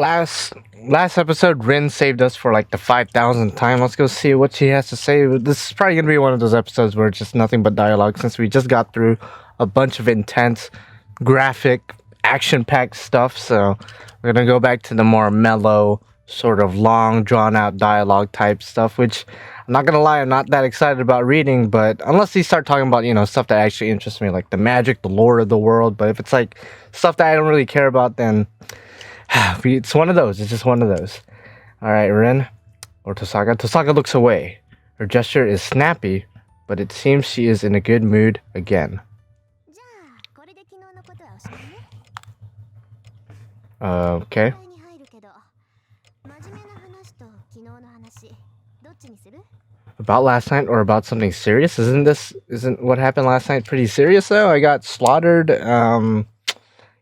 last episode, Rins saved us for like the 5,000th time. Let's go see what she has to say. This is probably gonna be one of those episodes where it's just nothing but dialogue, since we just got through a bunch of intense, graphic, action-packed stuff. So we're gonna go back to the more mellow, sort of long, drawn-out dialogue type stuff. Which I'm not gonna lie, I'm not that excited about reading. But unless they start talking about stuff that actually interests me, like the magic, the lore of the world. But if it's like stuff that I don't really care about, then it's one of those. It's just one of those. All right, Rin or Tohsaka. Tohsaka looks away. Her gesture is snappy, but it seems she is in a good mood again. Okay. About last night or about something serious? Isn't what happened last night pretty serious though? I got slaughtered. A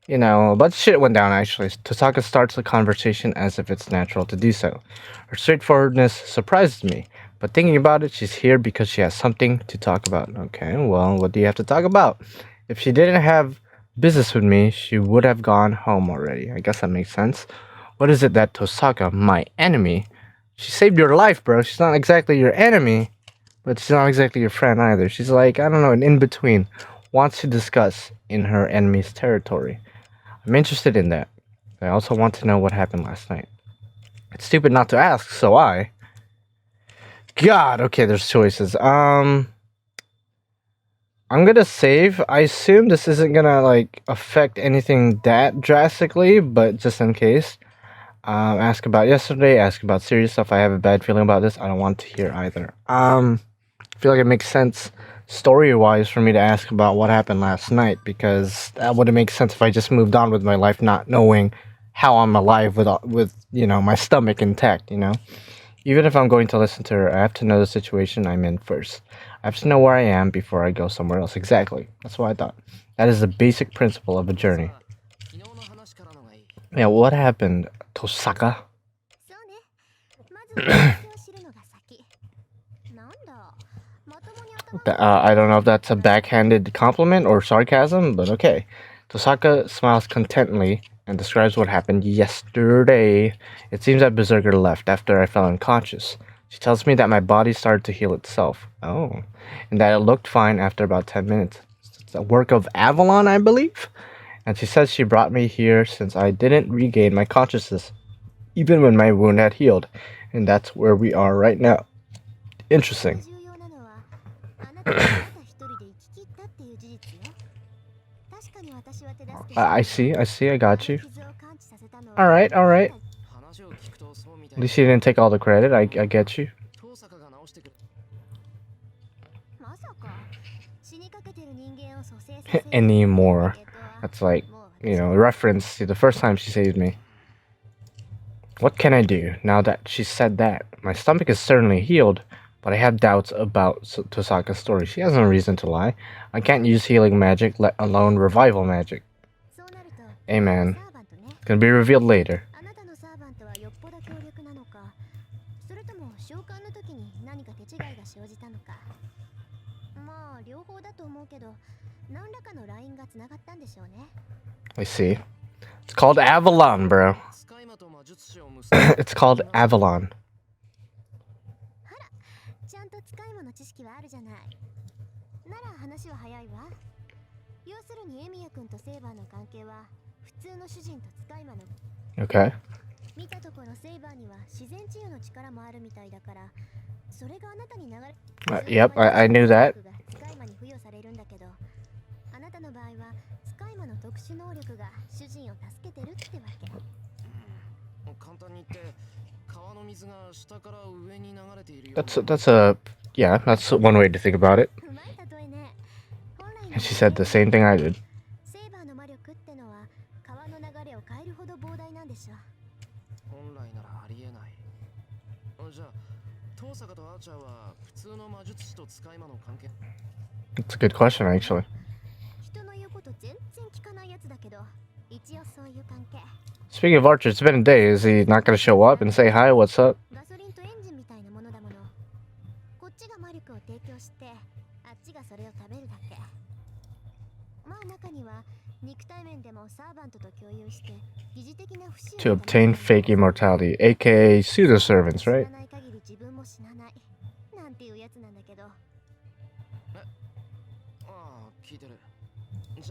bunch of shit went down actually. Tohsaka starts the conversation as if it's natural to do so. Her straightforwardness surprises me, but thinking about it, she's here because she has something to talk about. Okay, well, what do you have to talk about? If she didn't have business with me, she would have gone home already. I guess that makes sense. What is it that Tohsaka, my enemy? She saved your life, bro. She's not exactly your enemy, but she's not exactly your friend either. She's like, I don't know, an in-between. Wants to discuss in her enemy's territory. I'm interested in that. I also want to know what happened last night. It's stupid not to ask, so God, okay, there's choices. I'm gonna save. I assume this isn't gonna like affect anything that drastically, but just in case. Ask about yesterday, ask about serious stuff. I have a bad feeling about this. I don't want to hear either. I feel like it makes sense story-wise for me to ask about what happened last night, because that wouldn't make sense if I just moved on with my life not knowing how I'm alive with my stomach intact. Even if I'm going to listen to her, I have to know the situation I'm in first. I have to know where I am before I go somewhere else. Exactly. That's what I thought. That is the basic principle of a journey. Yeah, what happened, Tohsaka? I don't know if that's a backhanded compliment or sarcasm, but okay. Tohsaka smiles contentedly and describes what happened yesterday. It seems that Berserker left after I fell unconscious. She tells me that my body started to heal itself. Oh. And that it looked fine after about 10 minutes. It's a work of Avalon, I believe? And she says she brought me here since I didn't regain my consciousness, even when my wound had healed. And that's where we are right now. Interesting. I see, I got you. Alright. At least you didn't take all the credit, I get you. Anymore. That's like, a reference to the first time she saved me. What can I do now that she said that? My stomach is certainly healed, but I have doubts about Tohsaka's story. She has no reason to lie. I can't use healing magic, let alone revival magic. Amen. It's gonna be revealed later. I see. It's called Avalon, bro. It's called Avalon. Okay. Yep, I knew that. That's one way to think about it. And she said the same thing I did. It's a good question, actually. Speaking of Archer, it's been a day. Is he not going to show up and say hi, what's up? To obtain fake immortality, aka pseudo servants, right?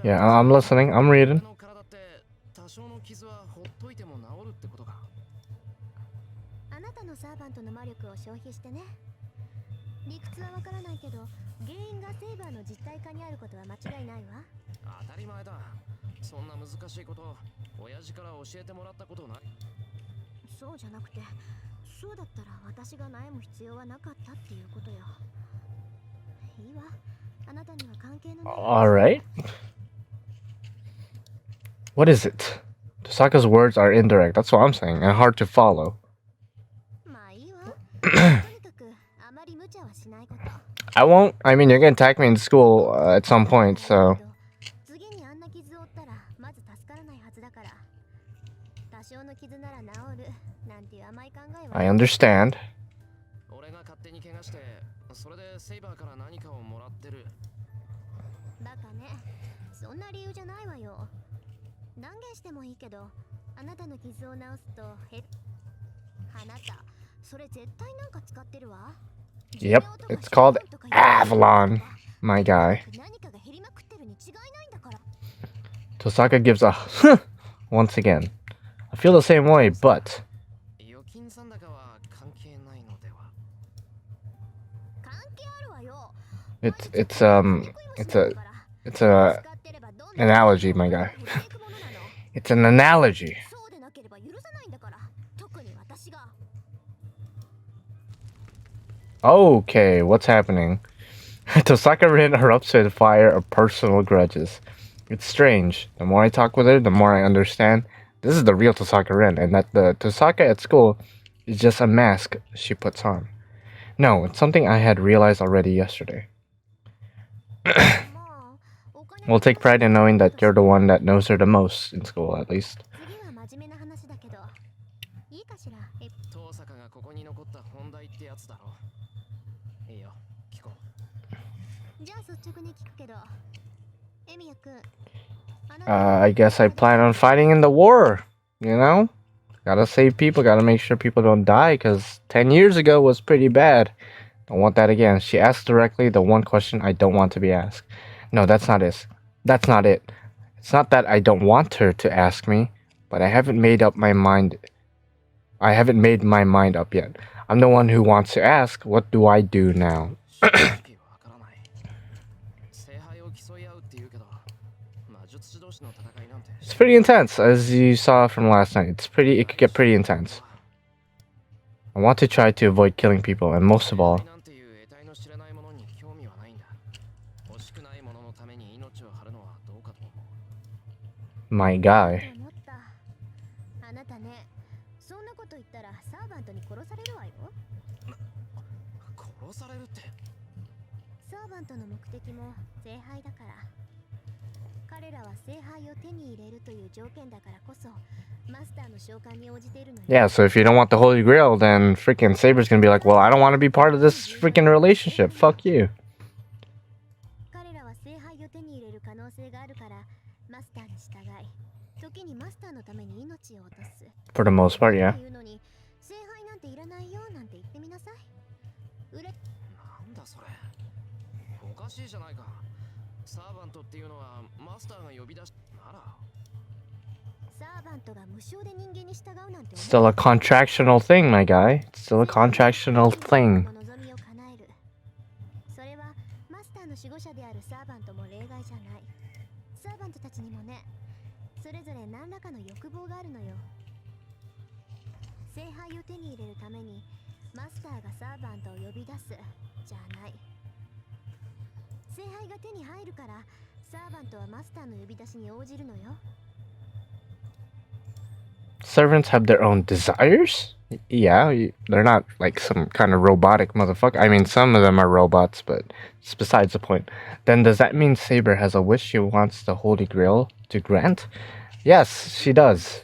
Yeah, I'm listening. I'm reading. Alright. What is it? Tosaka's words are indirect, that's what I'm saying, and hard to follow. I won't. I mean, you're gonna attack me in school at some point, so. I understand. Yep, it's called Avalon, my guy. Tohsaka gives a once again. I feel the same way, but it's a analogy, my guy. It's an analogy. Okay, what's happening? Tohsaka interrupts with fire of personal grudges. It's strange. The more I talk with her, the more I understand. This is the real Tohsaka Rin, and that the Tohsaka at school is just a mask she puts on. No, it's something I had realized already yesterday. We'll take pride in knowing that you're the one that knows her the most in school, at least. I guess I plan on fighting in the war, you know? Gotta save people, gotta make sure people don't die, because 10 years ago was pretty bad. Don't want that again. She asked directly the one question I don't want to be asked. No, that's not it. That's not it. It's not that I don't want her to ask me, but I haven't made up my mind. I haven't made my mind up yet. I'm the one who wants to ask, what do I do now? It's pretty intense, as you saw from last night. It could get pretty intense. I want to try to avoid killing people, and most of all, my guy. Yeah, so if you don't want the Holy Grail, then freaking Saber's gonna be like, well, I don't want to be part of this freaking relationship. Fuck you. For the most part, yeah. Still a contractional thing, my guy. It's still a contractional thing. Servants have their own desires? Yeah, they're not like some kind of robotic motherfucker. I mean, some of them are robots, but it's besides the point. Then does that mean Saber has a wish she wants the Holy Grail to grant? Yes, she does.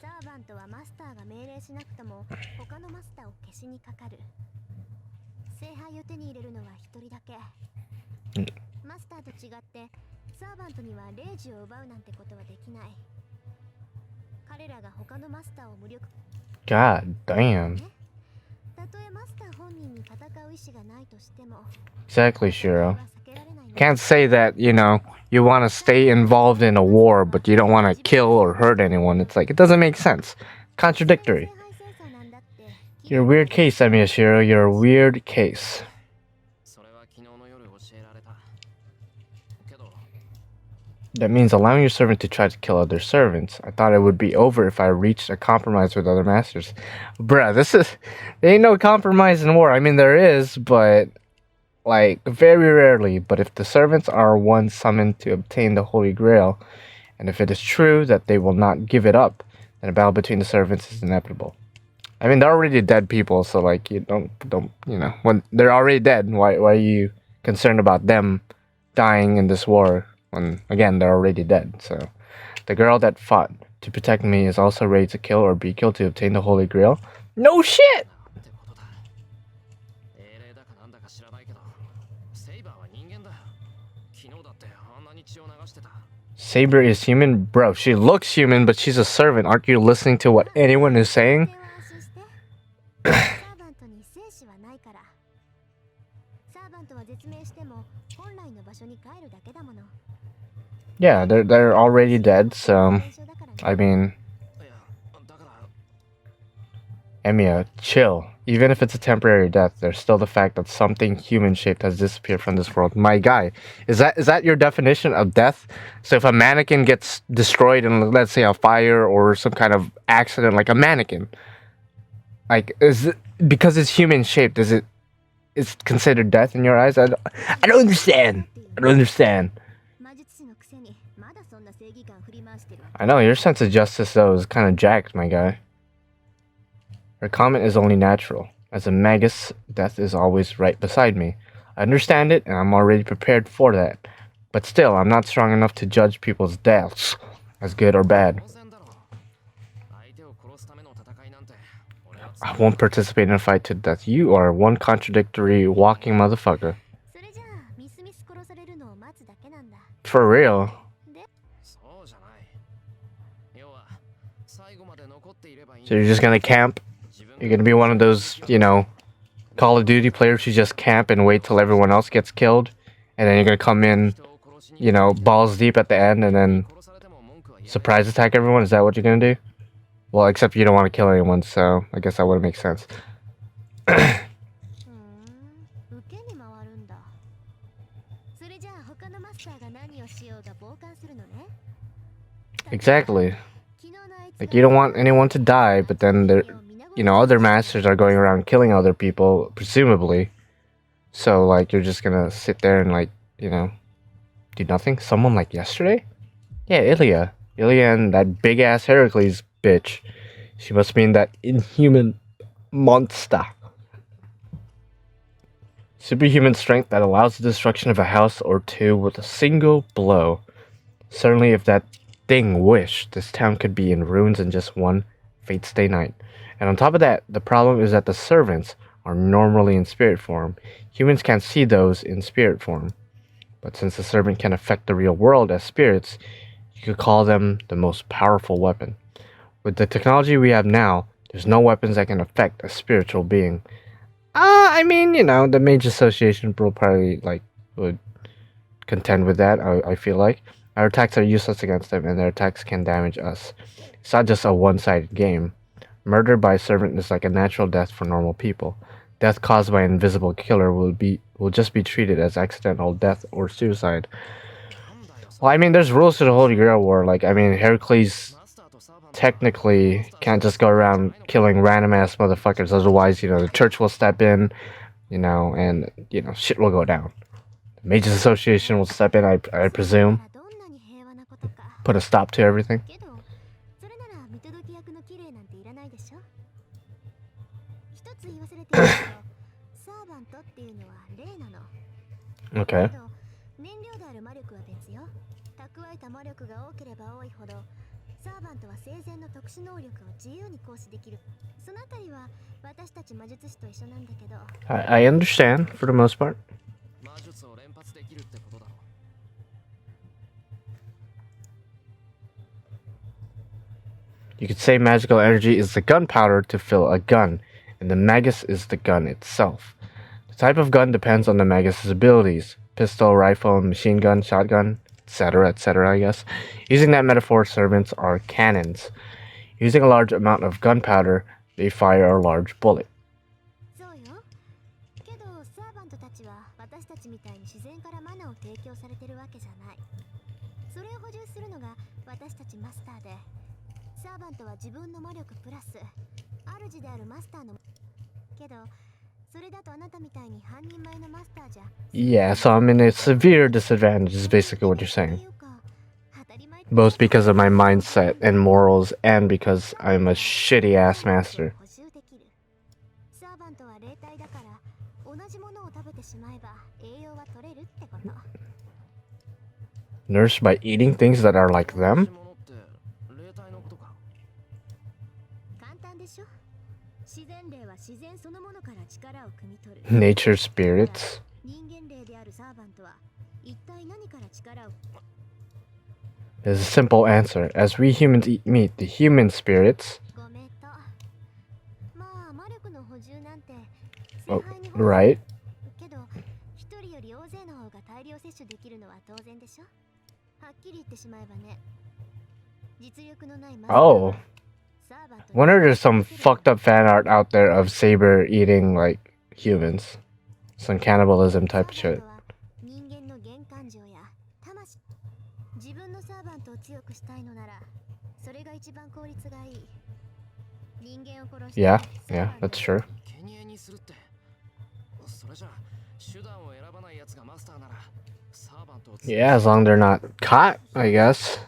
God damn. Exactly, Shiro. Can't say that, you know, you want to stay involved in a war, but you don't want to kill or hurt anyone. It's like, it doesn't make sense. Contradictory. You're a weird case, Emiya Shiro. You're a weird case. That means allowing your servant to try to kill other servants. I thought it would be over if I reached a compromise with other masters. Bruh, there ain't no compromise in war. I mean, there is, but, like, very rarely. But if the servants are ones summoned to obtain the Holy Grail, and if it is true that they will not give it up, then a battle between the servants is inevitable. I mean, they're already dead people, so, like, you don't, you know, when they're already dead, why are you concerned about them dying in this war? When, again, they're already dead, so... The girl that fought to protect me is also ready to kill or be killed to obtain the Holy Grail? No shit! Saber is human? Bro, she looks human, but she's a servant. Aren't you listening to what anyone is saying? Yeah, they're already dead, so... I mean... Emiya, chill. Even if it's a temporary death, there's still the fact that something human-shaped has disappeared from this world. My guy, is that your definition of death? So if a mannequin gets destroyed in, let's say, a fire or some kind of accident, like a mannequin, like, is it, because it's human-shaped, is considered death in your eyes? I don't understand. I don't understand. I know, your sense of justice, though, is kind of jacked, my guy. Her comment is only natural. As a Magus, death is always right beside me. I understand it, and I'm already prepared for that. But still, I'm not strong enough to judge people's deaths as good or bad. I won't participate in a fight to death. You are one contradictory walking motherfucker. For real. So you're just gonna camp? You're gonna be one of those, you know, Call of Duty players who just camp and wait till everyone else gets killed, and then you're gonna come in, you know, balls deep at the end, and then surprise attack everyone? Is that what you're gonna do? Well, except you don't want to kill anyone, so I guess that wouldn't make sense. Exactly. Like, you don't want anyone to die, but then there, you know, other masters are going around killing other people, presumably. So, like, you're just gonna sit there and, like, you know, do nothing? Someone like yesterday? Yeah, Ilya. Ilya and that big-ass Heracles bitch. She must mean that inhuman monster. Superhuman strength that allows the destruction of a house or two with a single blow. Certainly, if that thing wished, this town could be in ruins in just one Fate's Day night. And on top of that, the problem is that the servants are normally in spirit form. Humans can't see those in spirit form. But since the servant can affect the real world as spirits, you could call them the most powerful weapon. With the technology we have now, there's no weapons that can affect a spiritual being. I mean, you know, the Mage Association will probably, like, would contend with that, I feel like. Our attacks are useless against them, and their attacks can damage us. It's not just a one-sided game. Murder by a servant is like a natural death for normal people. Death caused by an invisible killer will just be treated as accidental death or suicide. Well, I mean, there's rules to the Holy Grail War. Like, I mean, Heracles technically can't just go around killing random-ass motherfuckers. Otherwise, you know, the church will step in, you know, and, you know, shit will go down. The Mages Association will step in, I presume. Put a stop to everything. Okay. I understand for the most part. You could say magical energy is the gunpowder to fill a gun, and the Magus is the gun itself. The type of gun depends on the Magus's abilities. Pistol, rifle, machine gun, shotgun, etc., I guess. Using that metaphor, servants are cannons. Using a large amount of gunpowder, they fire a large bullet. Yeah, so I'm in a severe disadvantage is basically what you're saying. Both because of my mindset and morals and because I'm a shitty ass master. Nourished by eating things that are like them? Nature spirits? There's a simple answer. As we humans eat meat, the human spirits... Oh, right. Oh. Wonder there's some fucked up fan art out there of Saber eating, like, humans. Some cannibalism type of shit. Yeah, that's true. Yeah, as long as they're not caught, I guess.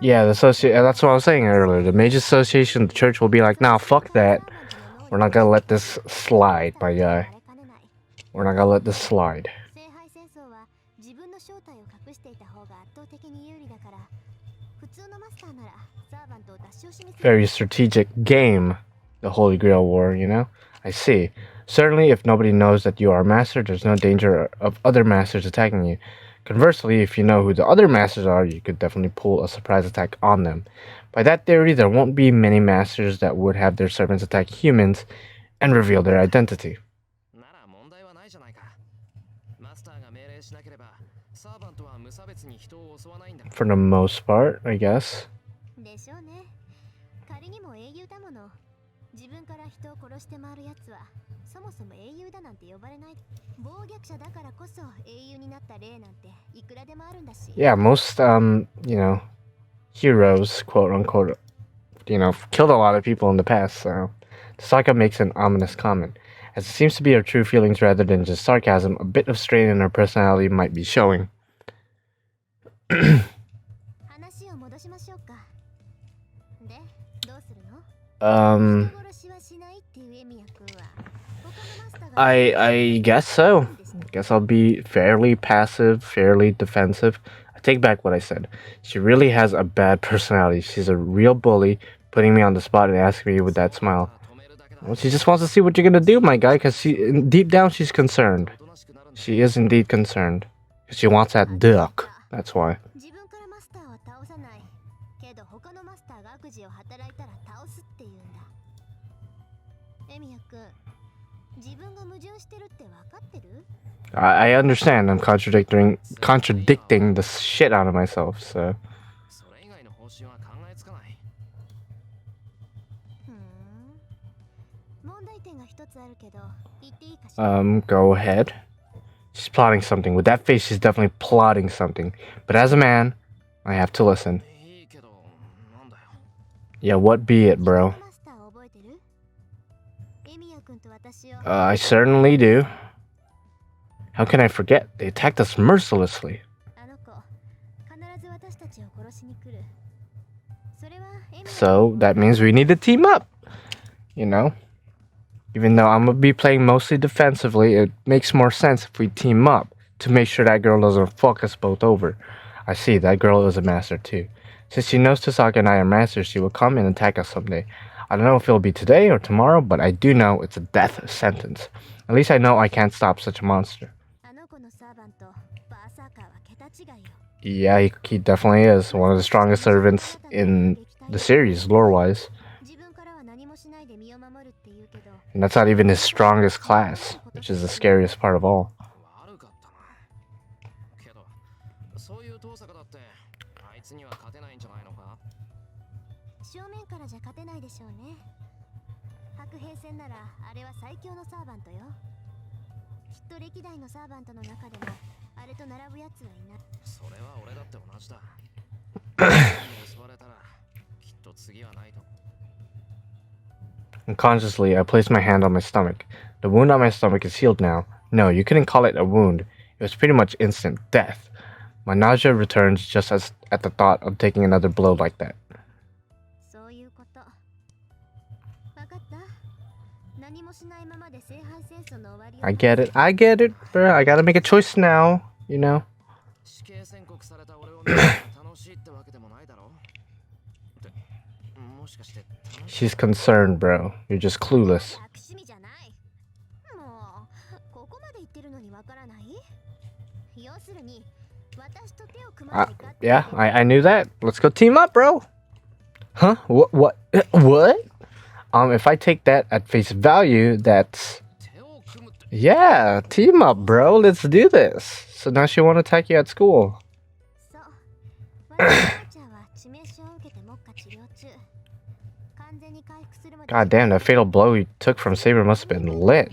Yeah, that's what I was saying earlier. The Mage Association, the church will be like, nah, fuck that. We're not gonna let this slide, my guy. We're not gonna let this slide. Very strategic game, the Holy Grail War, you know? I see. Certainly, if nobody knows that you are a master, there's no danger of other masters attacking you. Conversely, if you know who the other masters are, you could definitely pull a surprise attack on them. By that theory, there won't be many masters that would have their servants attack humans and reveal their identity. For the most part, I guess. Yeah, most, you know, heroes, quote unquote, you know, killed a lot of people in the past, so. Sokka makes an ominous comment. As it seems to be her true feelings rather than just sarcasm, a bit of strain in her personality might be showing. I guess so. Guess I'll be fairly passive, fairly defensive. I take back what I said. She really has a bad personality. She's a real bully, putting me on the spot and asking me with that smile. Well, she just wants to see what you're gonna do, my guy, because deep down she's concerned. She is indeed concerned. She wants that duck. That's why. I understand. I'm contradicting the shit out of myself, so. Go ahead. She's plotting something. With that face, she's definitely plotting something. But as a man, I have to listen. Yeah, what be it, bro? I certainly do. How can I forget? They attacked us mercilessly. So, that means we need to team up. You know? Even though I'm going to be playing mostly defensively, it makes more sense if we team up to make sure that girl doesn't fuck us both over. I see, that girl is a master too. Since she knows Tohsaka and I are masters, she will come and attack us someday. I don't know if it'll be today or tomorrow, but I do know it's a death sentence. At least I know I can't stop such a monster. Yeah, he definitely is one of the strongest servants in the series, lore-wise. And that's not even his strongest class, which is the scariest part of all. Unconsciously, I placed my hand on my stomach. The wound on my stomach is healed now. No, you couldn't call it a wound. It was pretty much instant death. My nausea returns just as at the thought of taking another blow like that. I get it, bro. I gotta make a choice now, you know? She's concerned, bro. You're just clueless. Yeah, I knew that. Let's go team up, bro. Huh? What? If I take that at face value, that's... Yeah, team up, bro. Let's do this. So now she won't attack you at school. God damn, that fatal blow he took from Saber must have been lit.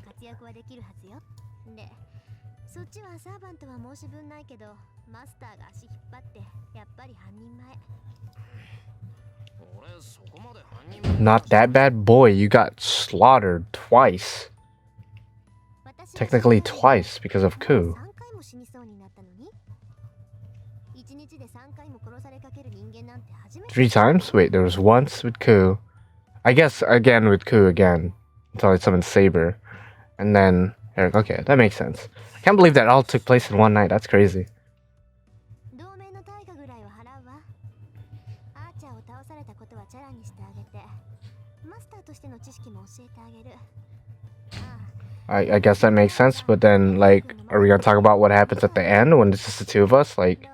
Not that bad, boy. You got slaughtered twice. Technically twice because of Ku. 3 times? Wait, there was once with Ku. I guess again with Ku again. Until I summoned Saber. And then Eric. Okay, that makes sense. I can't believe that all took place in one night. That's crazy. I guess that makes sense, but then, like, are we gonna talk about what happens at the end when it's just the two of us? Like,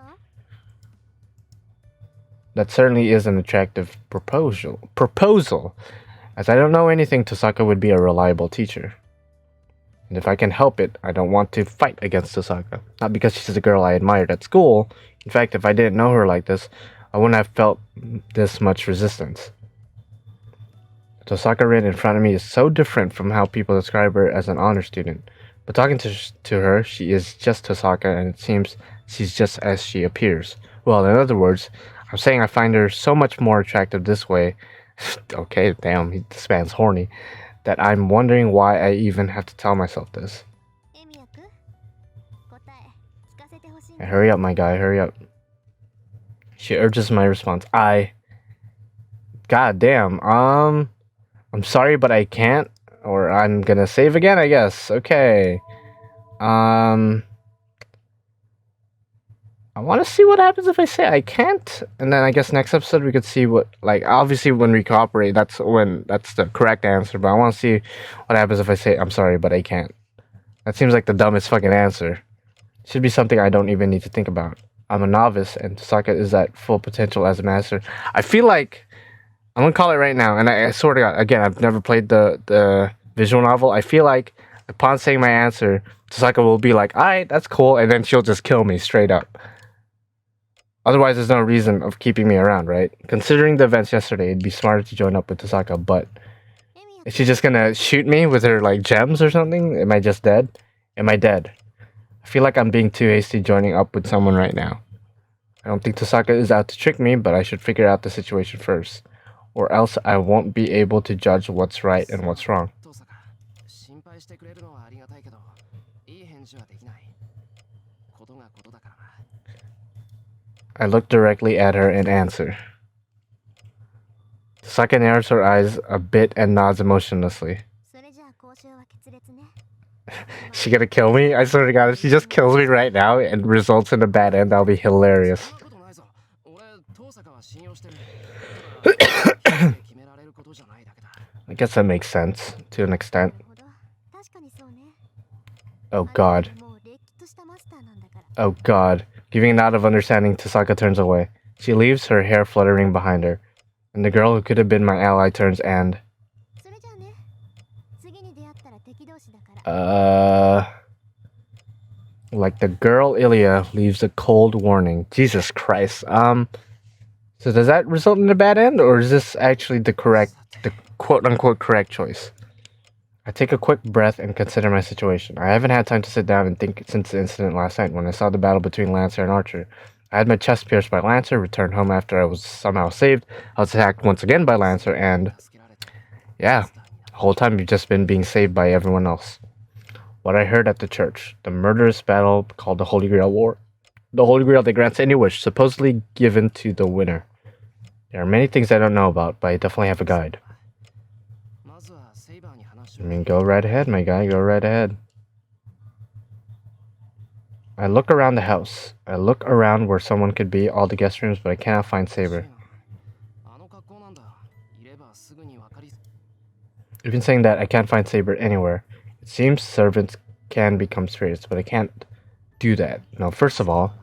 that certainly is an attractive proposal. As I don't know anything, Tohsaka would be a reliable teacher. And if I can help it, I don't want to fight against Tohsaka. Not because she's a girl I admired at school. In fact, if I didn't know her like this, I wouldn't have felt this much resistance. Tohsaka Rin in front of me is so different from how people describe her as an honor student. But talking to her, she is just Tohsaka, and it seems she's just as she appears. Well, in other words, I'm saying I find her so much more attractive this way. Okay, damn, this man's horny. That I'm wondering why I even have to tell myself this. Hey, hurry up, my guy, hurry up. She urges my response. God damn, I'm sorry, but I can't. Or I'm gonna save again, I guess. Okay. I want to see what happens if I say I can't. And then I guess next episode we could see what... Like, obviously when we cooperate, that's the correct answer. But I want to see what happens if I say I'm sorry, but I can't. That seems like the dumbest fucking answer. Should be something I don't even need to think about. I'm a novice, and Tohsaka is at full potential as a master. I feel like... I'm gonna call it right now, and I swear to God, again, I've never played the visual novel. I feel like upon saying my answer, Tohsaka will be like, alright, that's cool, and then she'll just kill me straight up. Otherwise, there's no reason of keeping me around, right? Considering the events yesterday, it'd be smarter to join up with Tohsaka, but is she just gonna shoot me with her, like, gems or something? Am I just dead? Am I dead? I feel like I'm being too hasty joining up with someone right now. I don't think Tohsaka is out to trick me, but I should figure out the situation first. Or else I won't be able to judge what's right and what's wrong. I look directly at her and answer. Tohsaka narrows her eyes a bit and nods emotionlessly. She gonna kill me? I swear to God, if she just kills me right now and results in a bad end, that'll be hilarious. I guess that makes sense to an extent. Oh god. Oh god. Giving a nod of understanding, Tohsaka turns away. She leaves, her hair fluttering behind her. And the girl who could have been my ally turns and... Like the girl Ilya leaves a cold warning. Jesus Christ. So does that result in a bad end, or is this actually the quote-unquote correct choice? I take a quick breath and consider my situation. I haven't had time to sit down and think since the incident last night when I saw the battle between Lancer and Archer. I had my chest pierced by Lancer, returned home after I was somehow saved. I was attacked once again by Lancer, and... yeah, the whole time you've just been being saved by everyone else. What I heard at the church. The murderous battle called the Holy Grail War. The Holy Grail that grants any wish, supposedly given to the winner. There are many things I don't know about, but I definitely have a guide. I mean, go right ahead, my guy, go right ahead. I look around the house. I look around where someone could be, all the guest rooms, but I cannot find Saber. Even saying that, I can't find Saber anywhere. It seems servants can become spirits, but I can't do that. No, first of all,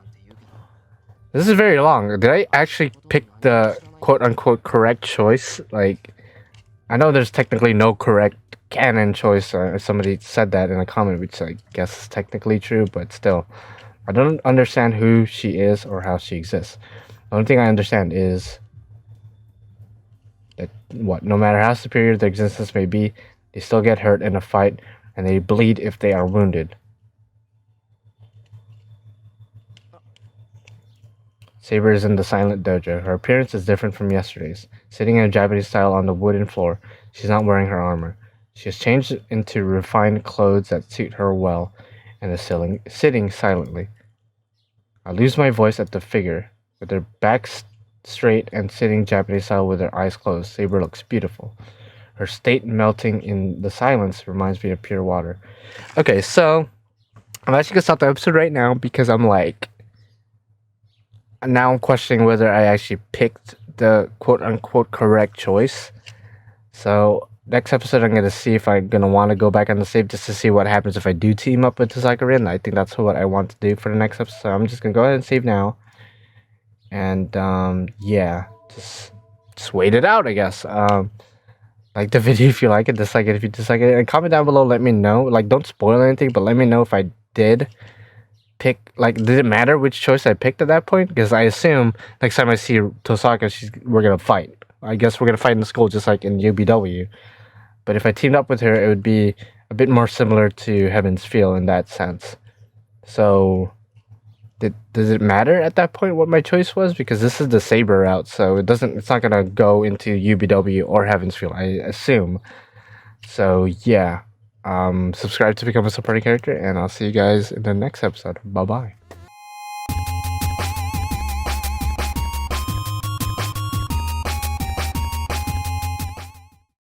this is very long. Did I actually pick the quote-unquote correct choice? Like, I know there's technically no correct canon choice. Somebody said that in a comment, which I guess is technically true, but still. I don't understand who she is or how she exists. The only thing I understand is that, no matter how superior their existence may be, they still get hurt in a fight, and they bleed if they are wounded. Saber is in the silent dojo. Her appearance is different from yesterday's. Sitting in a Japanese style on the wooden floor, she's not wearing her armor. She has changed into refined clothes that suit her well, and is sitting silently. I lose my voice at the figure. With her back straight and sitting Japanese style with her eyes closed, Saber looks beautiful. Her state melting in the silence reminds me of pure water. Okay, so I'm actually gonna stop the episode right now because I'm like... now I'm questioning whether I actually picked the quote-unquote correct choice. So next episode I'm going to see if I'm going to want to go back on the save just to see what happens if I do team up with Tohsaka Rin. I think that's what I want to do for the next episode. So I'm just going to go ahead and save now. And yeah, just wait it out, I guess. Like the video if you like it, dislike it if you dislike it. And comment down below, let me know. Like, don't spoil anything, but let me know if I did pick, like, did it matter which choice I picked at that point? Because I assume next time I see Tohsaka, we're gonna fight. I guess we're gonna fight in the school just like in UBW. But if I teamed up with her, it would be a bit more similar to Heaven's Feel in that sense. So does it matter at that point what my choice was? Because this is the Saber route, so it's not gonna go into UBW or Heaven's Feel, I assume. So yeah. Subscribe to become a supporting character, and I'll see you guys in the next episode. Bye bye.